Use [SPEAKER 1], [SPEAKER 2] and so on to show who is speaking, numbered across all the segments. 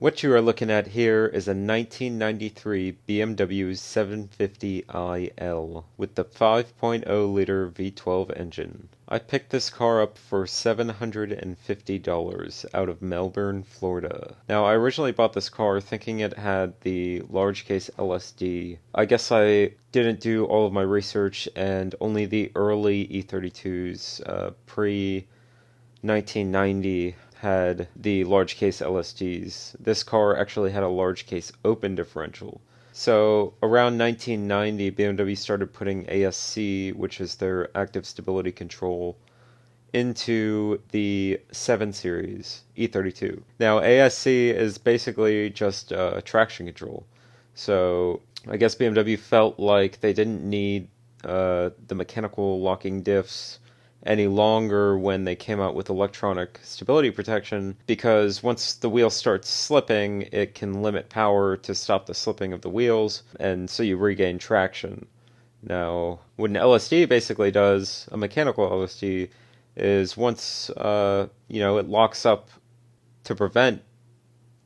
[SPEAKER 1] What you are looking at here is a 1993 BMW 750iL with the 5.0-liter V12 engine. I picked this car up for $750 out of Melbourne, Florida. Now, I originally bought this car thinking it had the large case LSD. I guess I didn't do all of my research, and only the early E32s, pre 1990, had the large case LSDs. This car actually had a large case open differential. So around 1990, BMW started putting ASC, which is their active stability control, into the 7 Series E32. Now, ASC is basically just traction control. So I guess BMW felt like they didn't need the mechanical locking diffs any longer when they came out with electronic stability protection, because once the wheel starts slipping, it can limit power to stop the slipping of the wheels, and so you regain traction. Now, what an LSD basically does, a mechanical LSD, is once it locks up to prevent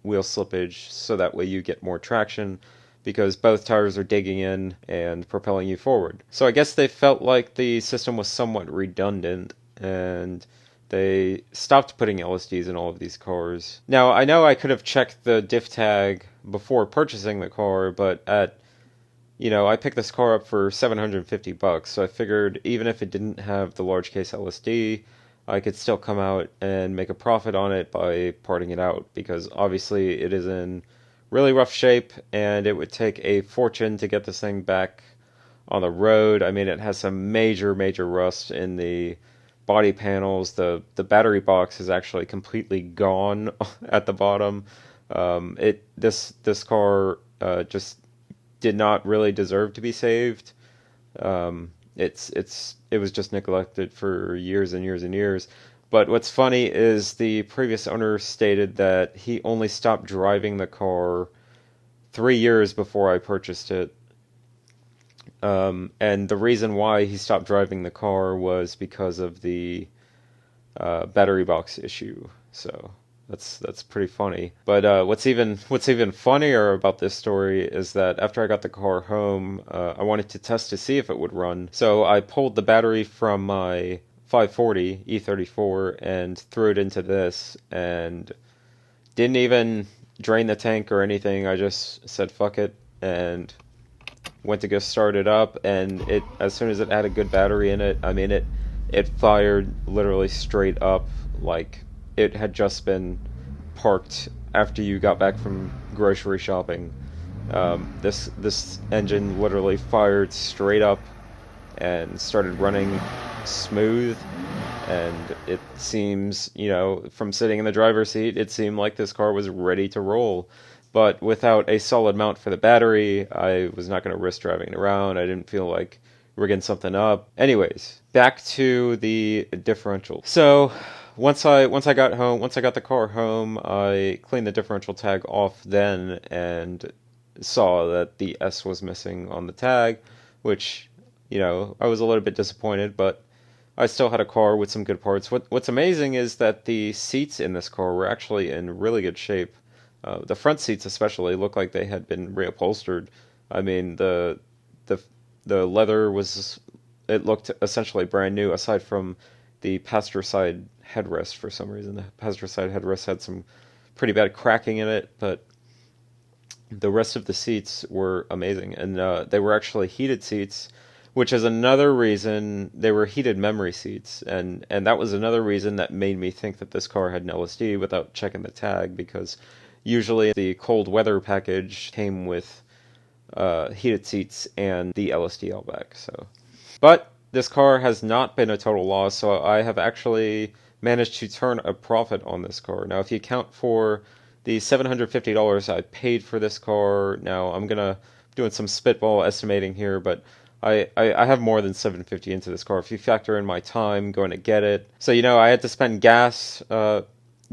[SPEAKER 1] wheel slippage, so that way you get more traction, because both tires are digging in and propelling you forward. So I guess they felt like the system was somewhat redundant, and they stopped putting LSDs in all of these cars. Now, I know I could have checked the diff tag before purchasing the car, but I picked this car up for $750, so I figured even if it didn't have the large case LSD, I could still come out and make a profit on it by parting it out, because obviously it is in really rough shape, and it would take a fortune to get this thing back on the road. I mean, it has some major rust in the body panels. The battery box is actually completely gone at the bottom. This car just did not really deserve to be saved. It was just neglected for years and years and years. But what's funny is the previous owner stated that he only stopped driving the car 3 years before I purchased it. And the reason why he stopped driving the car was because of the battery box issue. So that's pretty funny. But what's even funnier about this story is that after I got the car home, I wanted to test to see if it would run. So I pulled the battery from my 540 E34 and threw it into this, and didn't even drain the tank or anything. I just said fuck it and went to go start it up, and it, as soon as it had a good battery in it, I mean it fired literally straight up like it had just been parked after you got back from grocery shopping. This engine literally fired straight up and started running smooth, and it seems, from sitting in the driver's seat, it seemed like this car was ready to roll. But without a solid mount for the battery, I was not going to risk driving it around. I didn't feel like rigging something up. Anyways, back to the differential. So once I got the car home, I cleaned the differential tag off then and saw that the S was missing on the tag, which, I was a little bit disappointed, but I still had a car with some good parts. What's amazing is that the seats in this car were actually in really good shape. The front seats especially looked like they had been reupholstered. I mean, the leather it looked essentially brand new, aside from the passenger side headrest. For some reason, the passenger side headrest had some pretty bad cracking in it, but the rest of the seats were amazing, and they were actually heated seats, which is another reason. They were heated memory seats, and that was another reason that made me think that this car had an LSD without checking the tag, because usually the cold weather package came with heated seats and the LSD all back. So, but this car has not been a total loss, so I have actually managed to turn a profit on this car. Now, if you account for the $750 I paid for this car, now I'm doing some spitball estimating here, but I have more than $750 into this car if you factor in my time going to get it. So, I had to spend gas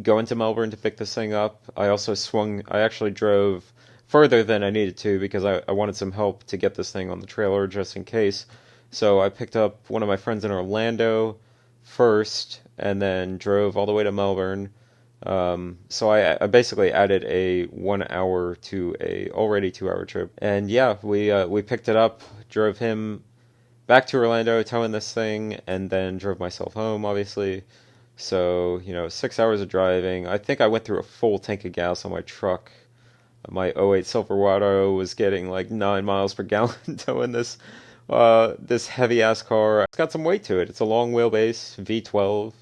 [SPEAKER 1] going to Melbourne to pick this thing up. I actually drove further than I needed to, because I wanted some help to get this thing on the trailer just in case. So I picked up one of my friends in Orlando first, and then drove all the way to Melbourne, So I basically added a 1 hour to a already 2 hour trip, and yeah, we picked it up, drove him back to Orlando, towing this thing, and then drove myself home, obviously. So, 6 hours of driving. I think I went through a full tank of gas on my truck. My '08 Silverado was getting like 9 miles per gallon towing this heavy ass car. It's got some weight to it. It's a long wheelbase V12,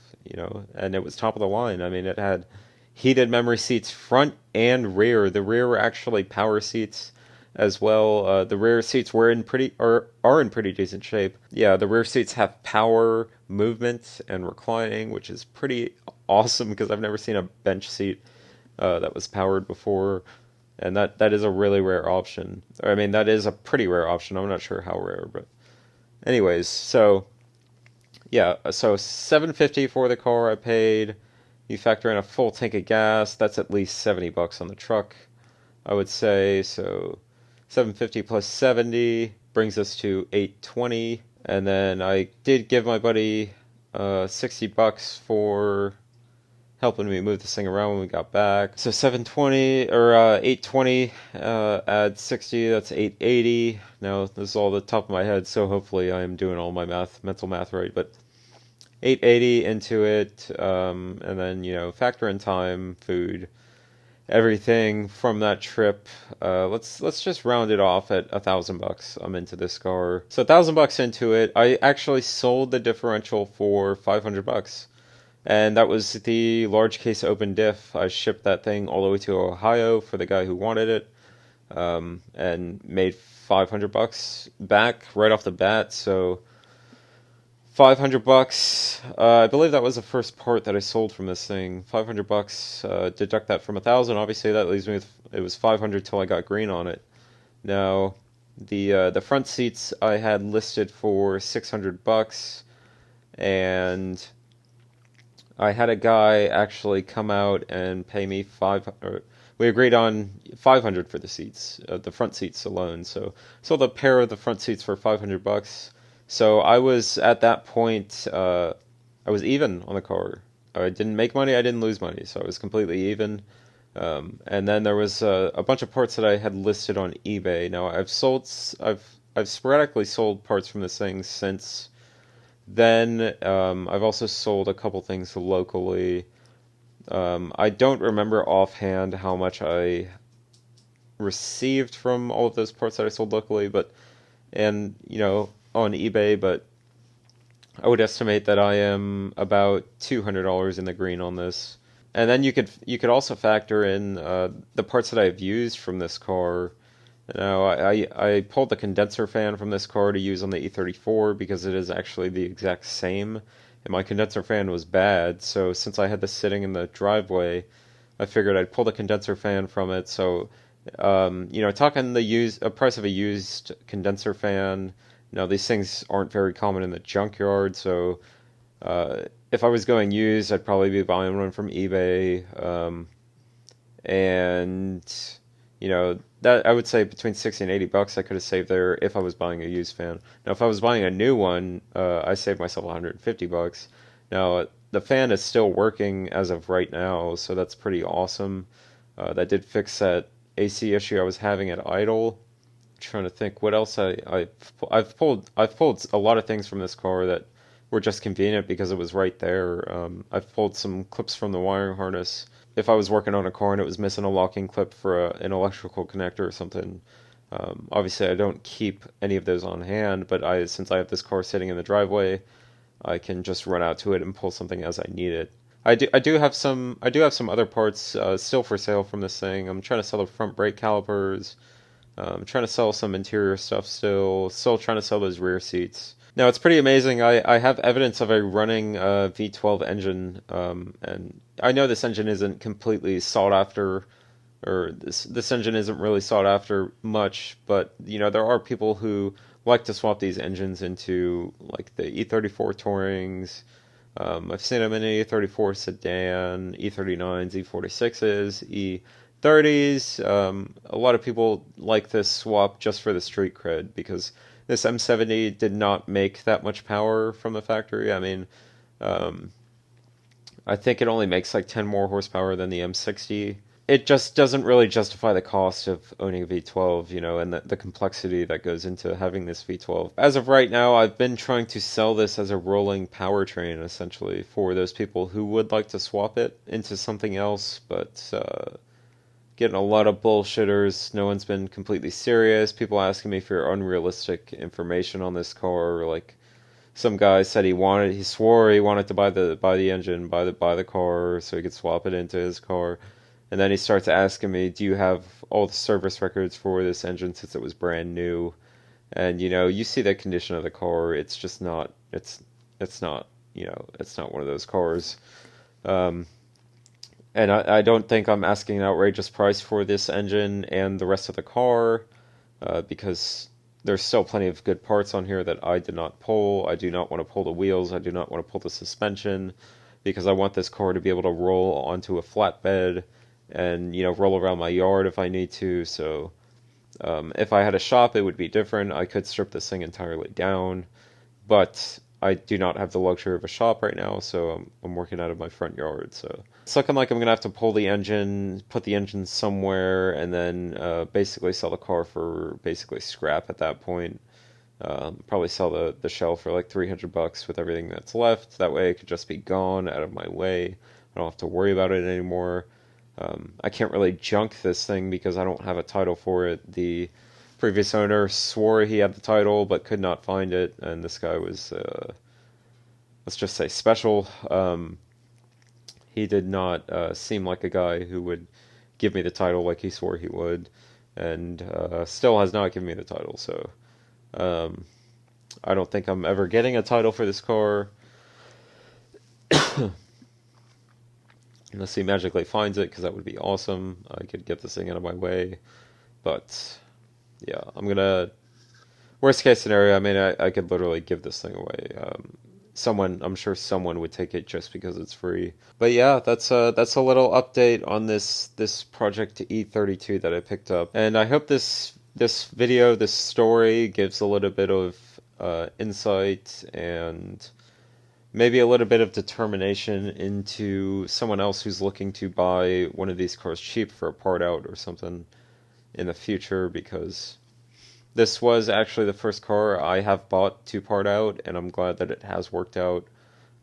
[SPEAKER 1] and it was top of the line. I mean, it had heated memory seats front and rear. The rear were actually power seats as well. The rear seats were in pretty are in pretty decent shape. Yeah, the rear seats have power, movement, and reclining, which is pretty awesome because I've never seen a bench seat that was powered before, and that is a really rare option. I mean, that is a pretty rare option. I'm not sure how rare, but anyways, so yeah, so 750 for the car I paid. You factor in a full tank of gas, that's at least $70 on the truck, I would say. So 750 plus 70 brings us to 820. And then I did give my buddy $60 for helping me move this thing around when we got back. So 720 or 820 add 60, that's 880. Now this is all the top of my head, so hopefully I'm doing all my mental math right. But 880 into it, and then factor in time, food, everything from that trip. Let's just round it off at $1,000. I'm into this car, so $1,000 into it. I actually sold the differential for $500, and that was the large case open diff. I shipped that thing all the way to Ohio for the guy who wanted it, and made $500 back right off the bat. So $500. I believe that was the first part that I sold from this thing. $500. Deduct that from 1,000. Obviously, that leaves me with it was 500 till I got green on it. Now, the front seats I had listed for $600, and I had a guy actually come out and pay me we agreed on 500 for the seats, the front seats alone. So sold a pair of the front seats for $500. So I was at that point, I was even on the car. I didn't make money, I didn't lose money, so I was completely even. And then there was a bunch of parts that I had listed on eBay. Now I've sporadically sold parts from this thing since then. I've also sold a couple things locally. I don't remember offhand how much I received from all of those parts that I sold locally, and on eBay, but I would estimate that I am about $200 in the green on this. And then you could also factor in the parts that I've used from this car. Now, I pulled the condenser fan from this car to use on the E34 because it is actually the exact same, and my condenser fan was bad, so since I had this sitting in the driveway, I figured I'd pull the condenser fan from it. So, talking a price of a used condenser fan, these things aren't very common in the junkyard, so if I was going used, I'd probably be buying one from eBay, and that I would say between 60 and $80 I could have saved there if I was buying a used fan. Now, if I was buying a new one, I saved myself $150. Now, the fan is still working as of right now, so that's pretty awesome. That did fix that AC issue I was having at idle. Trying to think what else I've pulled a lot of things from this car that were just convenient because it was right there. I've pulled some clips from the wiring harness. If I was working on a car and it was missing a locking clip for an electrical connector or something, obviously I don't keep any of those on hand, but since I have this car sitting in the driveway, I can just run out to it and pull something as I need it. I do have some other parts still for sale from this thing. I'm trying to sell the front brake calipers. I'm trying to sell some interior stuff still trying to sell those rear seats. Now, it's pretty amazing. I have evidence of a running V12 engine, and I know this engine isn't completely sought after, or this engine isn't really sought after much, but there are people who like to swap these engines into like the E34 Tourings. I've seen them in an E34 sedan, E39s, E46s, E30s. A lot of people like this swap just for the street cred because this M70 did not make that much power from the factory. I mean, I think it only makes like 10 more horsepower than the M60. It just doesn't really justify the cost of owning a V12, and the complexity that goes into having this V12. As of right now, I've been trying to sell this as a rolling powertrain, essentially, for those people who would like to swap it into something else, but getting a lot of bullshitters. No one's been completely serious. People asking me for unrealistic information on this car, like some guy said he swore he wanted to buy the engine, buy the car so he could swap it into his car. And then he starts asking me, "Do you have all the service records for this engine since it was brand new?" And you see the condition of the car. It's just not. It's not. It's not one of those cars. Um, and I don't think I'm asking an outrageous price for this engine and the rest of the car, because there's still plenty of good parts on here that I did not pull. I do not want to pull the wheels. I do not want to pull the suspension, because I want this car to be able to roll onto a flatbed and roll around my yard if I need to. So if I had a shop, it would be different. I could strip this thing entirely down, but I do not have the luxury of a shop right now, so I'm working out of my front yard. So it's looking like I'm gonna have to pull the engine, put the engine somewhere, and then basically sell the car for basically scrap at that point. Probably sell the shell for like $300 with everything that's left. That way it could just be gone out of my way. I don't have to worry about it anymore. I can't really junk this thing because I don't have a title for it. The previous owner swore he had the title but could not find it, and this guy was, let's just say, special. He did not seem like a guy who would give me the title like he swore he would, and still has not given me the title, so I don't think I'm ever getting a title for this car. Unless he magically finds it, because that would be awesome. I could get this thing out of my way. But, yeah, worst case scenario, I mean, I could literally give this thing away. I'm sure someone would take it just because it's free. But yeah, that's a little update on this Project E32 that I picked up. And I hope this video, this story, gives a little bit of insight and maybe a little bit of determination into someone else who's looking to buy one of these cars cheap for a part out or something in the future, because this was actually the first car I have bought to part out, and I'm glad that it has worked out.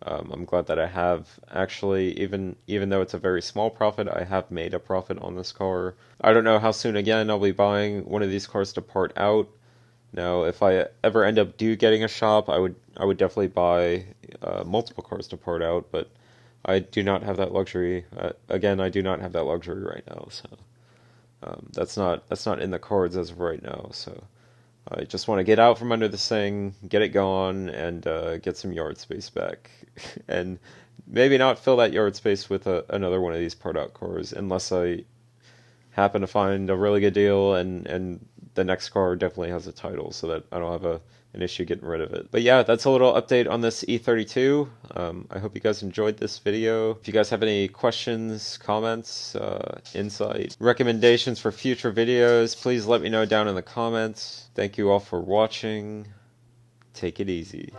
[SPEAKER 1] I'm glad that I have actually, even though it's a very small profit, I have made a profit on this car. I don't know how soon again I'll be buying one of these cars to part out. Now, if I ever end up getting a shop, I would definitely buy multiple cars to part out, but I do not have that luxury. Again, I do not have that luxury right now, so that's not in the cards as of right now. So I just want to get out from under this thing, get it gone, and get some yard space back, and maybe not fill that yard space with another one of these part out cars, unless I happen to find a really good deal and the next car definitely has a title, so that I don't have an issue getting rid of it. But yeah, that's a little update on this E32. I hope you guys enjoyed this video. If you guys have any questions, comments, insight, recommendations for future videos, please let me know down in the comments. Thank you all for watching. Take it easy.